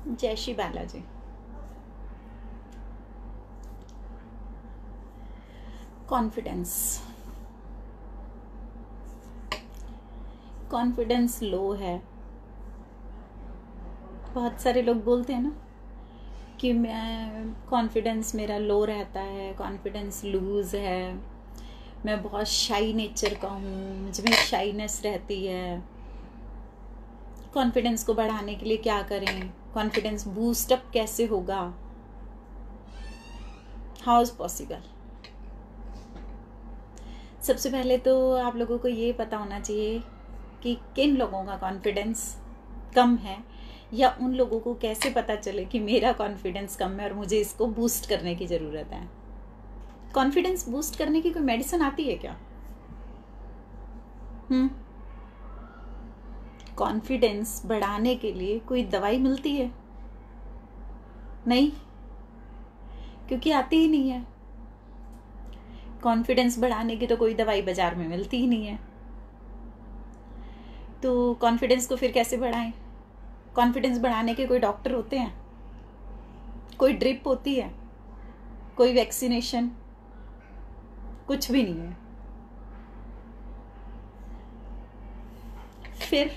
जय Shri Balaji. Confidence low है। बहुत सारे लोग बोलते हैं ना कि मैं कॉन्फिडेंस मेरा लो रहता है, कॉन्फिडेंस लूज है, मैं बहुत शाई नेचर का हूँ, मुझ में शाइनेस रहती है। कॉन्फिडेंस को बढ़ाने के लिए क्या करें, कॉन्फिडेंस बूस्ट अप कैसे होगा, हाउ इज पॉसिबल। सबसे पहले तो आप लोगों को ये पता होना चाहिए कि किन लोगों का कॉन्फिडेंस कम है, या उन लोगों को कैसे पता चले कि मेरा कॉन्फिडेंस कम है और मुझे इसको बूस्ट करने की ज़रूरत है। कॉन्फिडेंस बूस्ट करने की कोई मेडिसिन आती है क्या? कॉन्फिडेंस बढ़ाने के लिए कोई दवाई मिलती है? नहीं, क्योंकि आती ही नहीं है। कॉन्फिडेंस बढ़ाने की तो कोई दवाई बाजार में मिलती ही नहीं है। तो कॉन्फिडेंस को फिर कैसे बढ़ाएं? कॉन्फिडेंस बढ़ाने के कोई डॉक्टर होते हैं? कोई ड्रिप होती है? कोई वैक्सीनेशन? कुछ भी नहीं है। फिर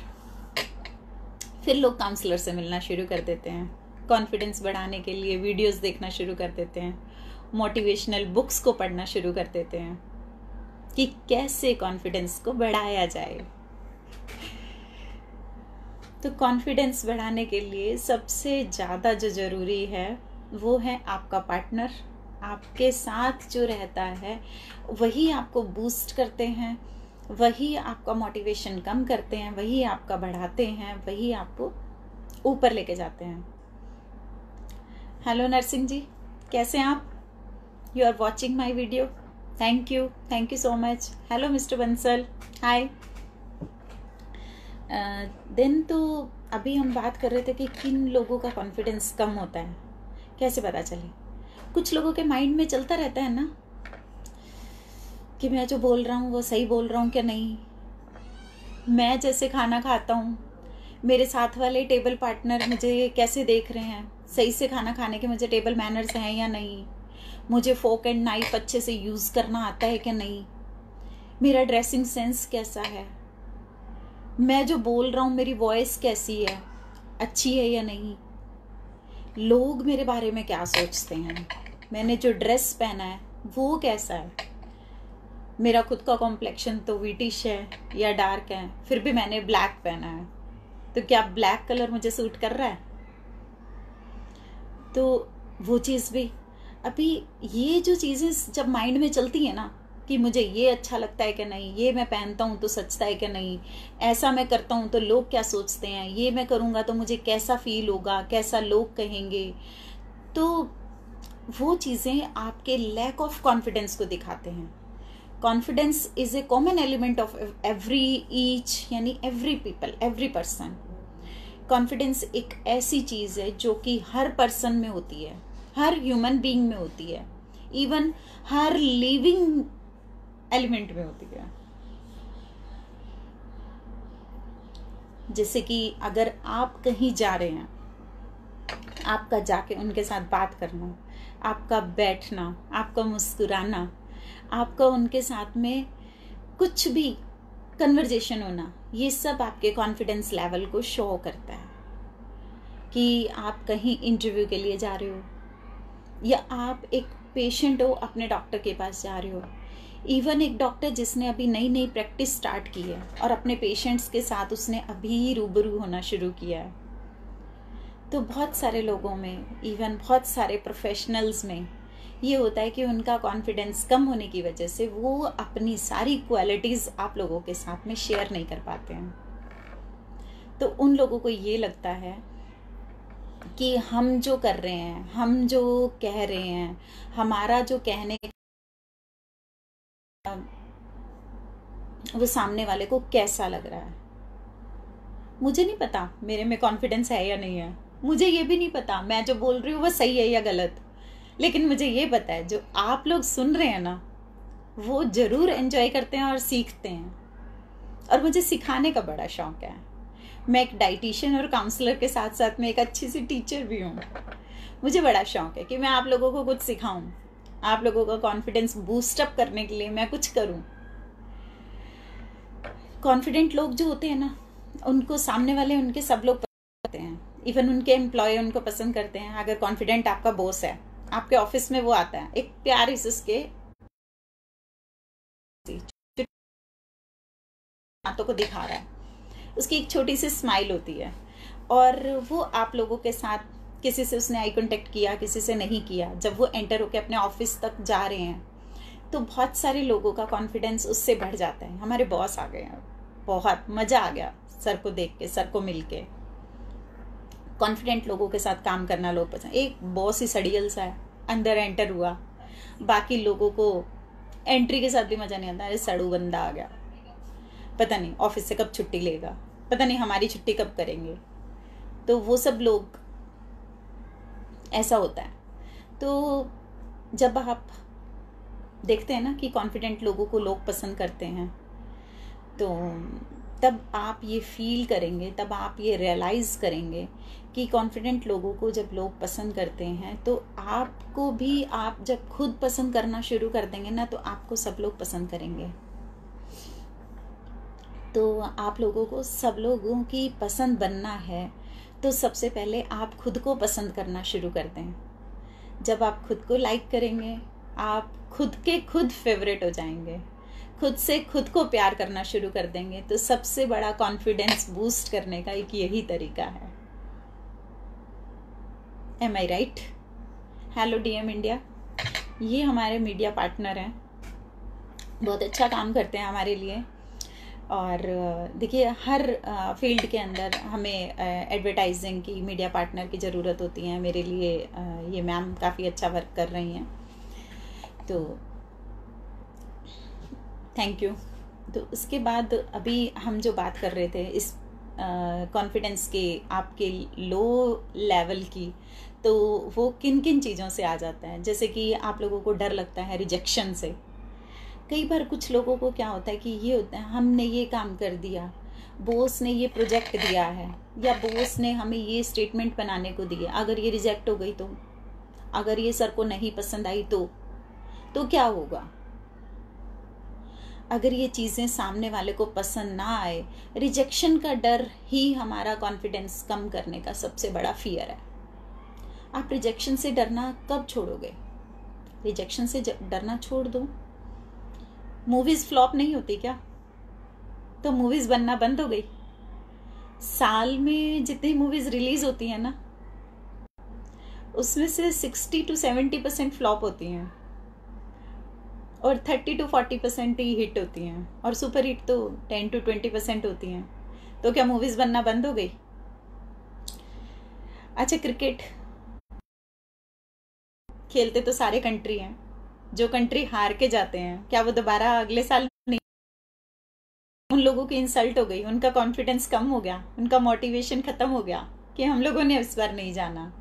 लोग काउंसलर से मिलना शुरू कर देते हैं, कॉन्फिडेंस बढ़ाने के लिए वीडियोस देखना शुरू कर देते हैं, मोटिवेशनल बुक्स को पढ़ना शुरू कर देते हैं कि कैसे कॉन्फिडेंस को बढ़ाया जाए। तो कॉन्फिडेंस बढ़ाने के लिए सबसे ज़्यादा जो ज़रूरी है वो है आपका पार्टनर। आपके साथ जो रहता है वही आपको बूस्ट करते हैं, वही आपका मोटिवेशन कम करते हैं, वही आपका बढ़ाते हैं, वही आपको ऊपर लेके जाते हैं। हेलो नरसिंह जी, कैसे हैं आप? You are watching my video, thank you so much. Hello mister Bansal, hi. Then तो अभी हम बात कर रहे थे कि किन लोगों का कॉन्फिडेंस कम होता है, कैसे पता चले। कुछ लोगों के माइंड में चलता रहता है ना कि मैं जो बोल रहा हूँ वो सही बोल रहा हूँ क्या नहीं, मैं जैसे खाना खाता हूँ मेरे साथ वाले टेबल पार्टनर मुझे कैसे देख रहे हैं, सही से खाना खाने के मुझे टेबल मैनर्स हैं या नहीं, मुझे फोक एंड नाइफ अच्छे से यूज़ करना आता है कि नहीं, मेरा ड्रेसिंग सेंस कैसा है, मैं जो बोल रहा हूँ मेरी वॉइस कैसी है, अच्छी है या नहीं, लोग मेरे बारे में क्या सोचते हैं, मैंने जो ड्रेस पहना है वो कैसा है, मेरा खुद का कॉम्प्लेक्शन तो व्हीटिश है या डार्क है, फिर भी मैंने ब्लैक पहना है, तो क्या ब्लैक कलर मुझे सूट कर रहा है? तो वो चीज़ भी अभी, ये जो चीज़ें जब माइंड में चलती है ना कि मुझे ये अच्छा लगता है कि नहीं, ये मैं पहनता हूँ तो सचता है कि नहीं, ऐसा मैं करता हूँ तो लोग क्या सोचते हैं, ये मैं करूँगा तो मुझे कैसा फील होगा, कैसा लोग कहेंगे, तो वो चीज़ें आपके लैक ऑफ कॉन्फिडेंस को दिखाते हैं। Confidence is a common element of every each, यानी every people, every person. Confidence एक ऐसी चीज़ है जो कि हर पर्सन में होती है, हर ह्यूमन बीइंग में होती है, इवन हर लिविंग एलिमेंट में होती है। जैसे कि अगर आप कहीं जा रहे हैं, आपका जाके उनके साथ बात करना, आपका बैठना, आपका मुस्कुराना, आपका उनके साथ में कुछ भी कन्वर्जेशन होना, ये सब आपके कॉन्फिडेंस लेवल को शो करता है। कि आप कहीं इंटरव्यू के लिए जा रहे हो, या आप एक पेशेंट हो अपने डॉक्टर के पास जा रहे हो, इवन एक डॉक्टर जिसने अभी नई नई प्रैक्टिस स्टार्ट की है और अपने पेशेंट्स के साथ उसने अभी रूबरू होना शुरू किया है, तो बहुत सारे लोगों में, इवन बहुत सारे प्रोफेशनल्स में ये होता है कि उनका कॉन्फिडेंस कम होने की वजह से वो अपनी सारी क्वालिटीज़ आप लोगों के साथ में शेयर नहीं कर पाते हैं। तो उन लोगों को ये लगता है कि हम जो कर रहे हैं, हम जो कह रहे हैं, हमारा जो कहने वो सामने वाले को कैसा लग रहा है। मुझे नहीं पता मेरे में कॉन्फिडेंस है या नहीं है, मुझे ये भी नहीं पता मैं जो बोल रही हूँ वो सही है या गलत, लेकिन मुझे ये पता है जो आप लोग सुन रहे हैं ना वो ज़रूर एंजॉय करते हैं और सीखते हैं, और मुझे सिखाने का बड़ा शौक है। मैं एक डाइटिशियन और काउंसलर के साथ साथ में एक अच्छी सी टीचर भी हूँ। मुझे बड़ा शौक है कि मैं आप लोगों को कुछ सिखाऊं, आप लोगों का कॉन्फिडेंस बूस्ट अप करने के लिए मैं कुछ करूं। कॉन्फिडेंट लोग जो होते हैं ना, उनको सामने वाले उनके सब लोग पसंद करते हैं, इवन उनके एम्प्लॉय उनको पसंद करते हैं। अगर कॉन्फिडेंट आपका बॉस है, आपके ऑफिस में वो आता है, एक प्यार इस उसके हाथों को दिखा रहा है, उसकी एक छोटी सी स्माइल होती है, और वो आप लोगों के साथ, किसी से उसने आई कांटेक्ट किया, किसी से नहीं किया, जब वो एंटर होकर अपने ऑफिस तक जा रहे हैं तो बहुत सारे लोगों का कॉन्फिडेंस उससे बढ़ जाता है। हमारे बॉस आ गए हैं, बहुत मजा आ गया सर को देख के, सर को मिल के। कॉन्फिडेंट लोगों के साथ काम करना लोग पसंद। एक बॉस ही सड़ियल सा है, अंदर एंटर हुआ, बाकी लोगों को एंट्री के साथ भी मजा नहीं आता, अरे सड़ू बंदा आ गया, पता नहीं ऑफिस से कब छुट्टी लेगा, पता नहीं हमारी छुट्टी कब करेंगे। तो वो सब लोग, ऐसा होता है। तो जब आप देखते हैं ना कि कॉन्फिडेंट लोगों को लोग पसंद करते हैं, तो तब आप ये फील करेंगे, तब आप ये रियलाइज करेंगे कि कॉन्फिडेंट लोगों को जब लोग पसंद करते हैं तो आपको भी, आप जब खुद पसंद करना शुरू कर देंगे ना, तो आपको सब लोग पसंद करेंगे। तो आप लोगों को सब लोगों की पसंद बनना है तो सबसे पहले आप खुद को पसंद करना शुरू कर दें। जब आप खुद को लाइक करेंगे, आप खुद के खुद फेवरेट हो जाएंगे, खुद से खुद को प्यार करना शुरू कर देंगे, तो सबसे बड़ा कॉन्फिडेंस बूस्ट करने का एक यही तरीका है। एम आई राइट? हेलो डीएम इंडिया, ये हमारे मीडिया पार्टनर हैं, बहुत अच्छा काम करते हैं हमारे लिए। और देखिए, हर फील्ड के अंदर हमें एडवर्टाइजिंग की, मीडिया पार्टनर की ज़रूरत होती है। मेरे लिए ये मैम काफ़ी अच्छा वर्क कर रही हैं, तो थैंक यू। तो उसके बाद अभी हम जो बात कर रहे थे इस कॉन्फिडेंस के, आपके लो लेवल की, तो वो किन किन चीज़ों से आ जाता है। जैसे कि आप लोगों को डर लगता है रिजेक्शन से। कई बार कुछ लोगों को क्या होता है कि ये होता है, हमने ये काम कर दिया, बॉस ने ये प्रोजेक्ट दिया है, या बॉस ने हमें ये स्टेटमेंट बनाने को दिया, अगर ये रिजेक्ट हो गई तो, अगर ये सर को नहीं पसंद आई तो क्या होगा? अगर ये चीज़ें सामने वाले को पसंद ना आए, रिजेक्शन का डर ही हमारा कॉन्फिडेंस कम करने का सबसे बड़ा फियर है। आप रिजेक्शन से डरना कब छोड़ोगे? रिजेक्शन से डरना छोड़ दो। मूवीज फ्लॉप नहीं होती क्या? तो मूवीज बनना बंद हो गई? साल में जितनी मूवीज रिलीज होती हैं ना, उसमें से 60 to 70% फ्लॉप होती हैं, और 30 to 40% ही हिट होती हैं, और सुपर हिट तो 10 to 20% होती हैं। तो क्या मूवीज बनना बंद हो गई? अच्छा, क्रिकेट खेलते तो सारे कंट्री हैं, जो कंट्री हार के जाते हैं, क्या वो दोबारा अगले साल नहीं? उन लोगों की इंसल्ट हो गई, उनका कॉन्फिडेंस कम हो गया, उनका मोटिवेशन खत्म हो गया कि हम लोगों ने इस बार नहीं जाना।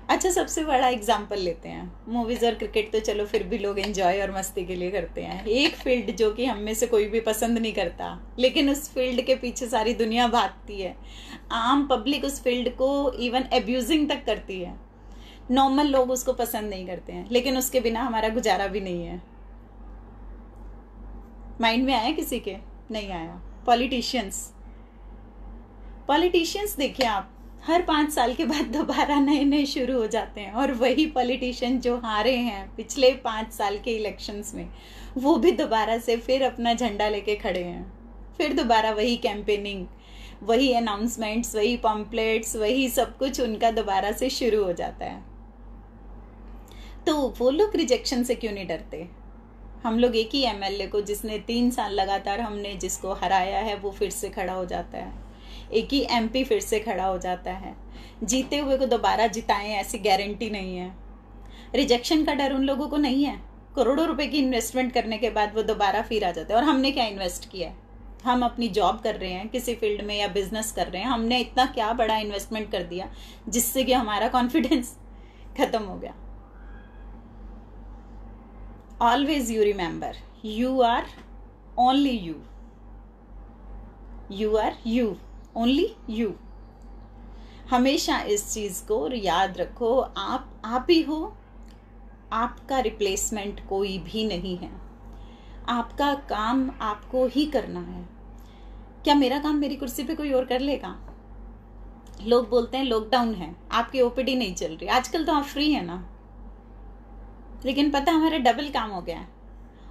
अच्छा, सबसे बड़ा एग्जाम्पल लेते हैं, मूवीज और क्रिकेट तो चलो फिर भी लोग एंजॉय और मस्ती के लिए करते हैं। एक फील्ड जो कि हम में से कोई भी पसंद नहीं करता, लेकिन उस फील्ड के पीछे सारी दुनिया भागती है, आम पब्लिक उस फील्ड को इवन एब्यूजिंग तक करती है, नॉर्मल लोग उसको पसंद नहीं करते हैं, लेकिन उसके बिना हमारा गुजारा भी नहीं है। माइंड में आया किसी के? नहीं आया। पॉलिटिशियंस देखिए आप, हर 5 साल के बाद दोबारा नए नए शुरू हो जाते हैं, और वही पॉलिटिशियन जो हारे हैं पिछले 5 साल के इलेक्शंस में, वो भी दोबारा से फिर अपना झंडा लेके खड़े हैं, फिर दोबारा वही कैंपेनिंग, वही अनाउंसमेंट्स, वही पम्पलेट्स, वही सब कुछ उनका दोबारा से शुरू हो जाता है। तो वो लोग रिजेक्शन से क्यों नहीं डरते? हम लोग एक ही एमएलए को, जिसने 3 साल लगातार हमने जिसको हराया है, वो फिर से खड़ा हो जाता है, एक ही एमपी फिर से खड़ा हो जाता है। जीते हुए को दोबारा जिताएं ऐसी गारंटी नहीं है। रिजेक्शन का डर उन लोगों को नहीं है। करोड़ों रुपए की इन्वेस्टमेंट करने के बाद वो दोबारा फिर आ जाते हैं। और हमने क्या इन्वेस्ट किया है? हम अपनी जॉब कर रहे हैं किसी फील्ड में या बिजनेस कर रहे हैं, हमने इतना क्या बड़ा इन्वेस्टमेंट कर दिया जिससे कि हमारा कॉन्फिडेंस खत्म हो गया। Always you remember, you are only you. You are you. Only you. हमेशा इस चीज़ को याद रखो, आप ही हो, आपका रिप्लेसमेंट कोई भी नहीं है। आपका काम आपको ही करना है। क्या मेरा काम मेरी कुर्सी पे कोई और कर लेगा? लोग बोलते हैं लॉकडाउन है, आपकी ओपीडी नहीं चल रही। आजकल तो आप फ्री है ना, लेकिन पता हमारा डबल काम हो गया है।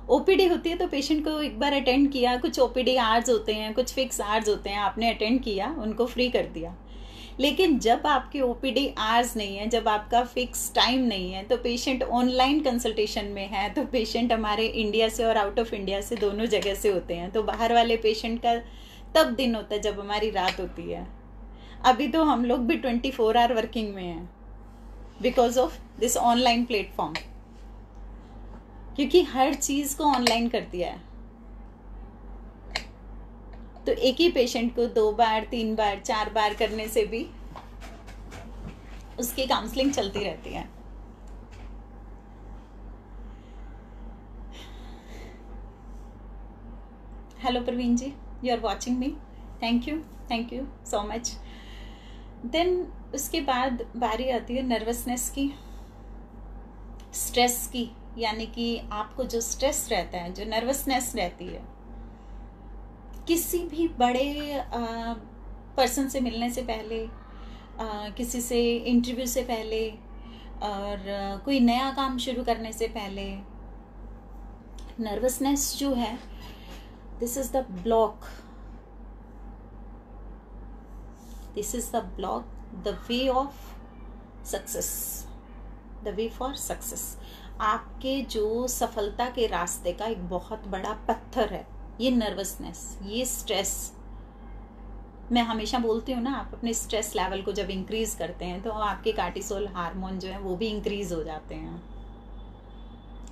ओपीडी होती है तो पेशेंट को एक बार अटेंड किया, कुछ ओपीडी आवर्स होते हैं, कुछ फिक्स आवर्स होते हैं, आपने अटेंड किया, उनको फ्री कर दिया। लेकिन जब आपके ओपीडी आवर्स नहीं है, जब आपका फिक्स टाइम नहीं है, तो पेशेंट ऑनलाइन कंसल्टेशन में है, तो पेशेंट हमारे इंडिया से और आउट ऑफ इंडिया से दोनों जगह से होते हैं। तो बाहर वाले पेशेंट का तब दिन होता है जब हमारी रात होती है। अभी तो हम लोग भी 24 आवर वर्किंग में हैं because of this online platform, क्योंकि हर चीज को ऑनलाइन कर दिया है। तो एक ही पेशेंट को 2 बार 3 बार 4 बार करने से भी उसकी काउंसलिंग चलती रहती है। Hello Praveen ji, you are watching me, thank you so much. Then उसके बाद बारी आती है नर्वसनेस की, स्ट्रेस की, यानी कि आपको जो स्ट्रेस रहता है, जो नर्वसनेस रहती है, किसी भी बड़े पर्सन से मिलने से पहले, किसी से इंटरव्यू से पहले, और कोई नया काम शुरू करने से पहले, नर्वसनेस जो है, this is the block, this is the block, the way of success, the way for success. आपके जो सफलता के रास्ते का एक बहुत बड़ा पत्थर है ये नर्वसनेस, ये स्ट्रेस। मैं हमेशा बोलती हूँ ना, आप अपने स्ट्रेस लेवल को जब इंक्रीज करते हैं तो आपके कार्टिसोल हार्मोन जो है वो भी इंक्रीज हो जाते हैं,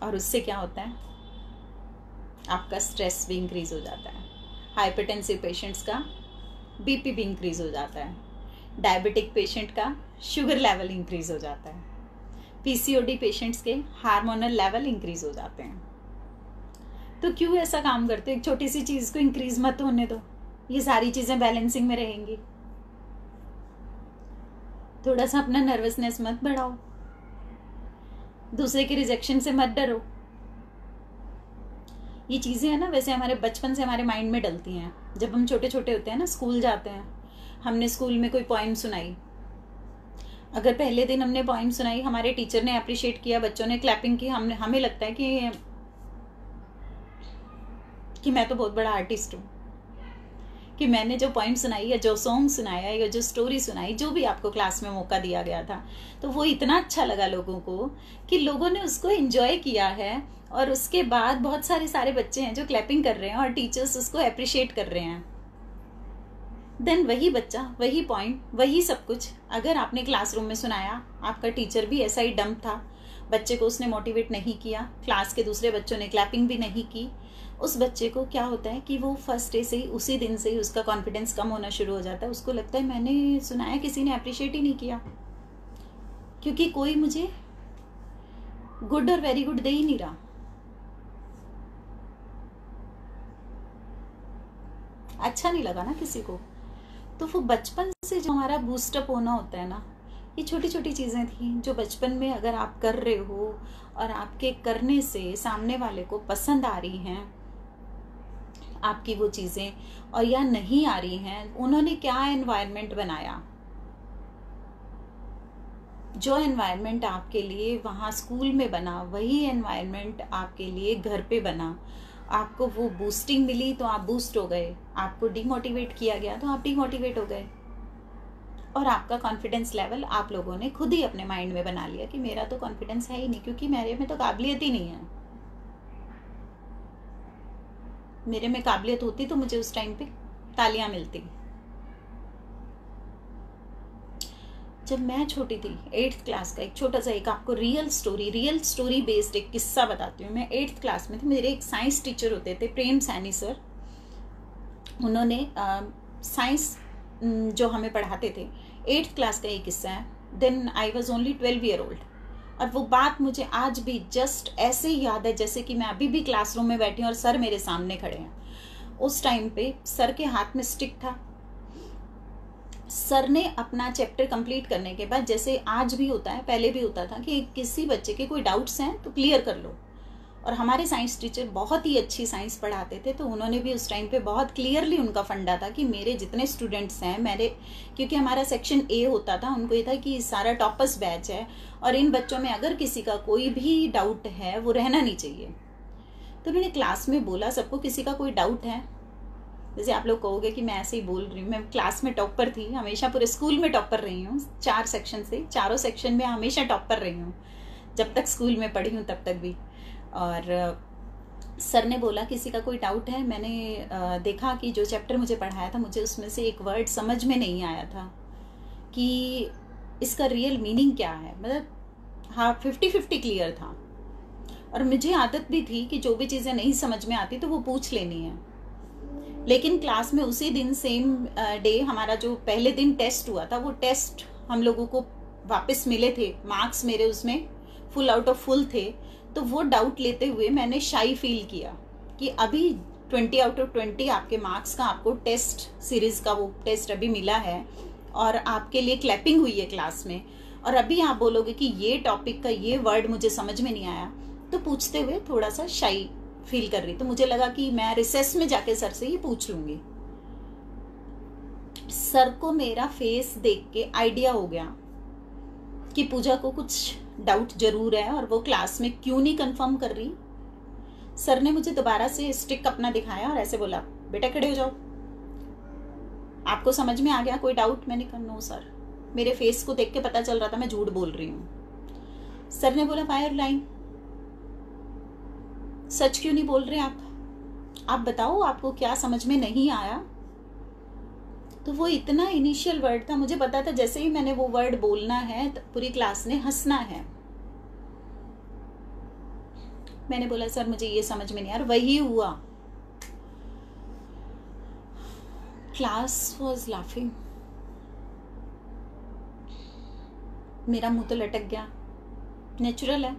और उससे क्या होता है, आपका स्ट्रेस भी इंक्रीज हो जाता है। हाइपरटेंसिव पेशेंट्स का बीपी भी इंक्रीज हो जाता है, डायबिटिक पेशेंट का शुगर लेवल इंक्रीज हो जाता है, पीसीओडी पेशेंट्स के हार्मोनल लेवल इंक्रीज हो जाते हैं। तो क्यों ऐसा काम करते हो? एक छोटी सी चीज को इंक्रीज मत होने दो, ये सारी चीजें बैलेंसिंग में रहेंगी। थोड़ा सा अपना नर्वसनेस मत बढ़ाओ, दूसरे के रिजेक्शन से मत डरो। ये चीजें है ना, वैसे हमारे बचपन से हमारे माइंड में डलती हैं। जब हम छोटे छोटे होते हैं ना, स्कूल जाते हैं, हमने स्कूल में कोई पोइम सुनाई, अगर पहले दिन हमने पोइम सुनाई, हमारे टीचर ने अप्रिशिएट किया, बच्चों ने क्लैपिंग की, हमें लगता है कि मैं तो बहुत बड़ा आर्टिस्ट हूँ, कि मैंने जो पोइम सुनाई या जो सॉन्ग सुनाया या जो स्टोरी सुनाई, जो भी आपको क्लास में मौका दिया गया था, तो वो इतना अच्छा लगा लोगों को कि लोगों ने उसको एंजॉय किया है। और उसके बाद बहुत सारे बच्चे हैं जो क्लैपिंग कर रहे हैं और टीचर्स उसको अप्रिशिएट कर रहे हैं। देन वही बच्चा, वही पॉइंट, वही सब कुछ अगर आपने क्लासरूम में सुनाया, आपका टीचर भी ऐसा ही डम्प था, बच्चे को उसने मोटिवेट नहीं किया, क्लास के दूसरे बच्चों ने क्लैपिंग भी नहीं की, उस बच्चे को क्या होता है कि वो फर्स्ट डे से ही, उसी दिन से ही उसका कॉन्फिडेंस कम होना शुरू हो जाता है। उसको लगता है मैंने सुनाया, किसी ने अप्रिशिएट ही नहीं किया, क्योंकि कोई मुझे गुड और वेरी गुड दे ही नहीं रहा। अच्छा नहीं लगा ना किसी को। तो वो बचपन से जो हमारा बूस्टअप होना होता है ना, ये छोटी छोटी चीजें थी जो बचपन में अगर आप कर रहे हो और आपके करने से सामने वाले को पसंद आ रही हैं आपकी वो चीजें, और या नहीं आ रही हैं, उन्होंने क्या एनवायरनमेंट बनाया, जो एनवायरनमेंट आपके लिए वहाँ स्कूल में बना, वही एनवायरनमेंट आपके लिए घर पे बना। आपको वो बूस्टिंग मिली तो आप बूस्ट हो गए, आपको डिमोटिवेट किया गया तो आप डिमोटिवेट हो गए, और आपका कॉन्फिडेंस लेवल आप लोगों ने खुद ही अपने माइंड में बना लिया कि मेरा तो कॉन्फिडेंस है ही नहीं, क्योंकि मेरे में तो काबिलियत ही नहीं है। मेरे में काबिलियत होती तो मुझे उस टाइम पे तालियां मिलती। जब मैं छोटी थी, 8th क्लास का एक छोटा सा, एक आपको रियल स्टोरी बेस्ड एक किस्सा बताती हूँ। मैं 8th क्लास में थी, मेरे एक साइंस टीचर होते थे, प्रेम सैनी सर। उन्होंने साइंस जो हमें पढ़ाते थे, 8th क्लास का एक किस्सा है। Then I was only 12 year old, और वो बात मुझे आज भी जस्ट ऐसे ही याद है जैसे कि मैं अभी भी क्लासरूम में बैठी हूँ और सर मेरे सामने खड़े हैं। उस टाइम पे सर के हाथ में स्टिक था, सर ने अपना चैप्टर कंप्लीट करने के बाद, जैसे आज भी होता है, पहले भी होता था कि किसी बच्चे के कोई डाउट्स हैं तो क्लियर कर लो, और हमारे साइंस टीचर बहुत ही अच्छी साइंस पढ़ाते थे, तो उन्होंने भी उस टाइम पे बहुत क्लियरली, उनका फंडा था कि मेरे जितने स्टूडेंट्स हैं, मेरे, क्योंकि हमारा सेक्शन ए होता था, उनको ये था कि सारा टॉपर्स बैच है और इन बच्चों में अगर किसी का कोई भी डाउट है वो रहना नहीं चाहिए। तो उन्होंने क्लास में बोला सबको, किसी का कोई डाउट है? जैसे आप लोग कहोगे कि मैं ऐसे ही बोल रही हूँ, मैं क्लास में टॉपर थी, हमेशा पूरे स्कूल में टॉपर रही हूँ, 4 सेक्शन से, चारों सेक्शन में हमेशा टॉपर रही हूँ, जब तक स्कूल में पढ़ी हूँ तब तक भी। और सर ने बोला किसी का कोई डाउट है? मैंने देखा कि जो चैप्टर मुझे पढ़ाया था, मुझे उसमें से एक वर्ड समझ में नहीं आया था कि इसका रियल मीनिंग क्या है, मतलब हाँ 50-50 क्लियर था। और मुझे आदत भी थी कि जो भी चीज़ें नहीं समझ में आती तो वो पूछ लेनी है। लेकिन क्लास में उसी दिन, सेम डे, हमारा जो पहले दिन टेस्ट हुआ था, वो टेस्ट हम लोगों को वापस मिले थे, मार्क्स मेरे उसमें फुल आउट ऑफ फुल थे। तो वो डाउट लेते हुए मैंने शाई फील किया कि अभी 20 आउट ऑफ 20 आपके मार्क्स का, आपको टेस्ट सीरीज का वो टेस्ट अभी मिला है और आपके लिए क्लैपिंग हुई है क्लास में, और अभी आप बोलोगे कि ये टॉपिक का ये वर्ड मुझे समझ में नहीं आया, तो पूछते हुए थोड़ा सा शाई फील कर रही। तो मुझे लगा कि मैं रिसेस में जाके सर से ही पूछ लूंगी। सर को मेरा फेस देख के आइडिया हो गया कि पूजा को कुछ डाउट जरूर है और वो क्लास में क्यों नहीं कंफर्म कर रही। सर ने मुझे दोबारा से स्टिक अपना दिखाया और ऐसे बोला, बेटा खड़े हो जाओ, आपको समझ में आ गया कोई डाउट? मैंने कहा नो सर, मेरे फेस को देख के पता चल रहा था मैं झूठ बोल रही हूँ। सर ने बोला फायर लाइन, सच क्यों नहीं बोल रहे आप बताओ आपको क्या समझ में नहीं आया? तो वो इतना इनिशियल वर्ड था, मुझे पता था जैसे ही मैंने वो वर्ड बोलना है तो पूरी क्लास ने हंसना है। मैंने बोला सर मुझे ये समझ में नहीं आ रहा, वही हुआ, क्लास वॉज लाफिंग। मेरा मुंह तो लटक गया, नेचुरल है।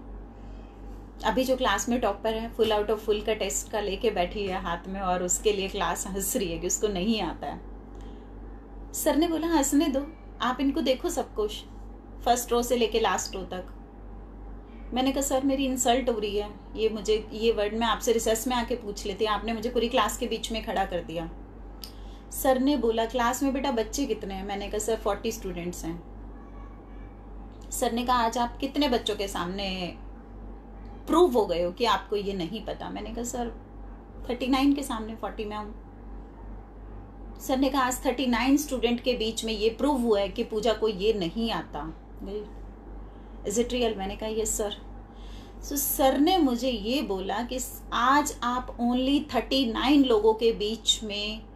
अभी जो क्लास में टॉपर है, फुल आउट ऑफ फुल का टेस्ट का लेके बैठी है हाथ में, और उसके लिए क्लास हंस रही है कि उसको नहीं आता है। सर ने बोला हंसने दो, आप इनको देखो सब कुछ, फर्स्ट रो से लेके लास्ट रो तक। मैंने कहा सर मेरी इंसल्ट हो रही है, ये मुझे ये वर्ड मैं आपसे रिसेस में आके पूछ लेती, आपने मुझे पूरी क्लास के बीच में खड़ा कर दिया। सर ने बोला क्लास में बेटा बच्चे कितने हैं? मैंने कहा सर 40 स्टूडेंट्स हैं। सर ने कहा आज आप कितने बच्चों के सामने प्रूव हो गए हो कि आपको ये नहीं पता? मैंने कहा सर 39 के सामने 40 में हूँ। सर ने कहा आज 39 स्टूडेंट के बीच में ये प्रूव हुआ है कि पूजा को ये नहीं आता, इज इट रियल? मैंने कहा यस सर। सो सर ने मुझे ये बोला कि आज आप ओनली 39 लोगों के बीच में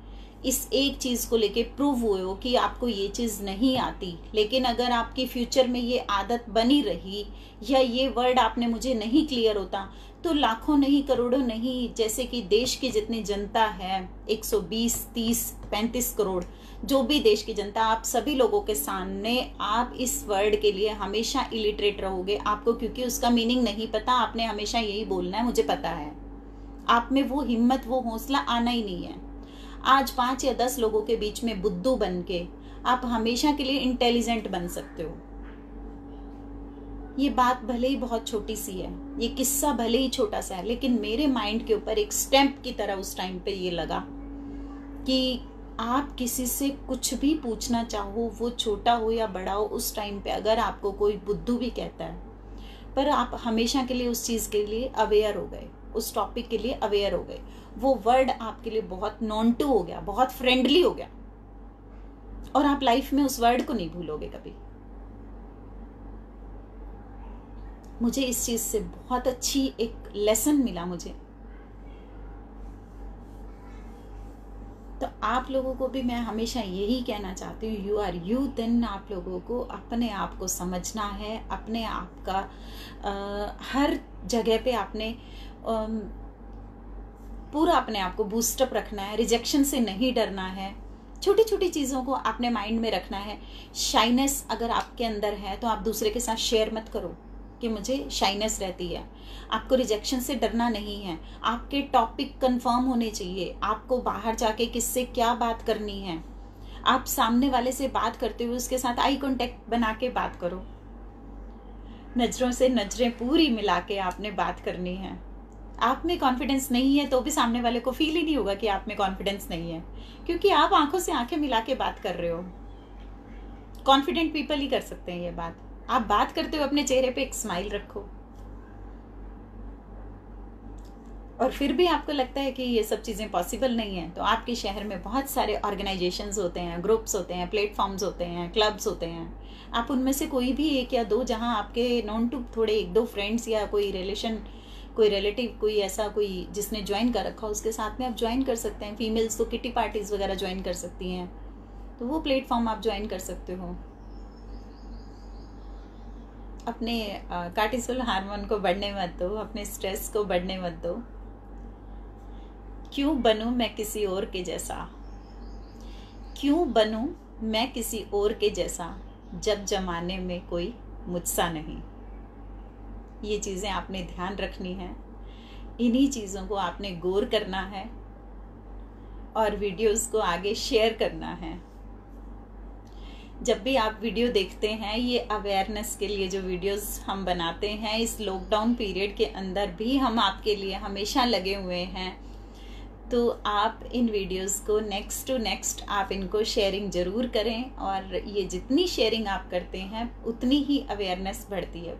इस एक चीज़ को लेके प्रूव हुए हो कि आपको ये चीज़ नहीं आती, लेकिन अगर आपकी फ्यूचर में ये आदत बनी रही या ये वर्ड आपने मुझे नहीं क्लियर होता तो लाखों नहीं, करोड़ों नहीं, जैसे कि देश की जितनी जनता है 120, 30, 35 करोड़, जो भी देश की जनता, आप सभी लोगों के सामने आप इस वर्ड के लिए हमेशा इलिटरेट रहोगे। आपको क्योंकि उसका मीनिंग नहीं पता, आपने हमेशा यही बोलना है मुझे पता है। आप में वो हिम्मत, वो हौसला आना ही नहीं है। आज 5 या 10 लोगों के बीच में बुद्धू बन के आप हमेशा के लिए इंटेलिजेंट बन सकते हो। ये बात भले ही बहुत छोटी सी है, ये किस्सा भले ही छोटा सा है, लेकिन मेरे माइंड के ऊपर एक स्टैंप की तरह उस टाइम पे ये लगा कि आप किसी से कुछ भी पूछना चाहो, वो छोटा हो या बड़ा हो, उस टाइम पे अगर आपको कोई बुद्धू भी कहता है, पर आप हमेशा के लिए उस चीज़ के लिए अवेयर हो गए, उस टॉपिक के लिए अवेयर हो गए। वो वर्ड आपके लिए बहुत नॉन टू हो गया, बहुत फ्रेंडली हो गया, और आप लाइफ में उस वर्ड को नहीं भूलोगे कभी। मुझे इस चीज से बहुत अच्छी एक लेसन मिला मुझे। तो आप लोगों को भी मैं हमेशा यही कहना चाहती हूँ, यू आर यू। देन आप लोगों को अपने आप को समझना है, अपने आप का हर जगह पे आपने पूरा अपने आप को बूस्टअप रखना है, रिजेक्शन से नहीं डरना है, छोटी छोटी चीज़ों को आपने माइंड में रखना है। शाइनेस अगर आपके अंदर है तो आप दूसरे के साथ शेयर मत करो कि मुझे शाइनेस रहती है। आपको रिजेक्शन से डरना नहीं है, आपके टॉपिक कंफर्म होने चाहिए, आपको बाहर जाके किससे क्या बात करनी है, आप सामने वाले से बात करते हुए उसके साथ आई कांटेक्ट बना के बात करो। नजरों से नजरें पूरी मिला के आपने बात करनी है। आप में कॉन्फिडेंस नहीं है तो भी सामने वाले को फील ही नहीं होगा कि आप में कॉन्फिडेंस नहीं है, क्योंकि आप आंखों से आंखें मिला के बात कर रहे हो। कॉन्फिडेंट पीपल ही कर सकते हैं ये बात। आप बात करते हुए अपने चेहरे पे एक स्माइल रखो, और फिर भी आपको लगता है कि ये सब चीज़ें पॉसिबल नहीं है, तो आपके शहर में बहुत सारे ऑर्गेनाइजेशंस होते हैं, ग्रुप्स होते हैं, प्लेटफॉर्म्स होते हैं, क्लब्स होते हैं। आप उनमें से कोई भी एक या दो, जहां आपके नॉन टू थोड़े एक दो फ्रेंड्स या कोई रिलेशन, कोई रिलेटिव, कोई ऐसा कोई जिसने ज्वाइन कर रखा हो, उसके साथ में आप ज्वाइन कर सकते हैं। फीमेल्स तो किटी पार्टीज वगैरह ज्वाइन कर सकती हैं, तो वो प्लेटफॉर्म आप ज्वाइन कर सकते हो। अपने कार्टिसोल हार्मोन को बढ़ने मत दो, अपने स्ट्रेस को बढ़ने मत दो। क्यों बनूं मैं किसी और के जैसा, क्यों बनूं मैं किसी और के जैसा, जब जमाने में कोई मुझसा नहीं। ये चीज़ें आपने ध्यान रखनी है, इन्हीं चीज़ों को आपने गौर करना है और वीडियोस को आगे शेयर करना है। जब भी आप वीडियो देखते हैं, ये अवेयरनेस के लिए जो वीडियोस हम बनाते हैं, इस लॉकडाउन पीरियड के अंदर भी हम आपके लिए हमेशा लगे हुए हैं, तो आप इन वीडियोस को नेक्स्ट टू नेक्स्ट आप इनको शेयरिंग ज़रूर करें। और ये जितनी शेयरिंग आप करते हैं उतनी ही अवेयरनेस बढ़ती है।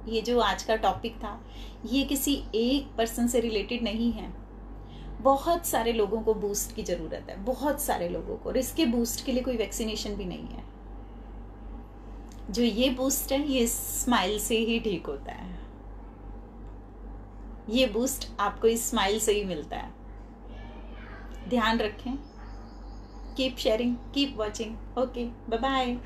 ये जो आज का टॉपिक था, ये किसी एक पर्सन से रिलेटेड नहीं है, बहुत सारे लोगों को बूस्ट की ज़रूरत है, बहुत सारे लोगों को। और इसके बूस्ट के लिए कोई वैक्सीनेशन भी नहीं है। जो ये बूस्ट है, ये स्माइल से ही ठीक होता है। ये बूस्ट आपको इस स्माइल से ही मिलता है। ध्यान रखें। Keep sharing, keep watching. Okay, bye bye.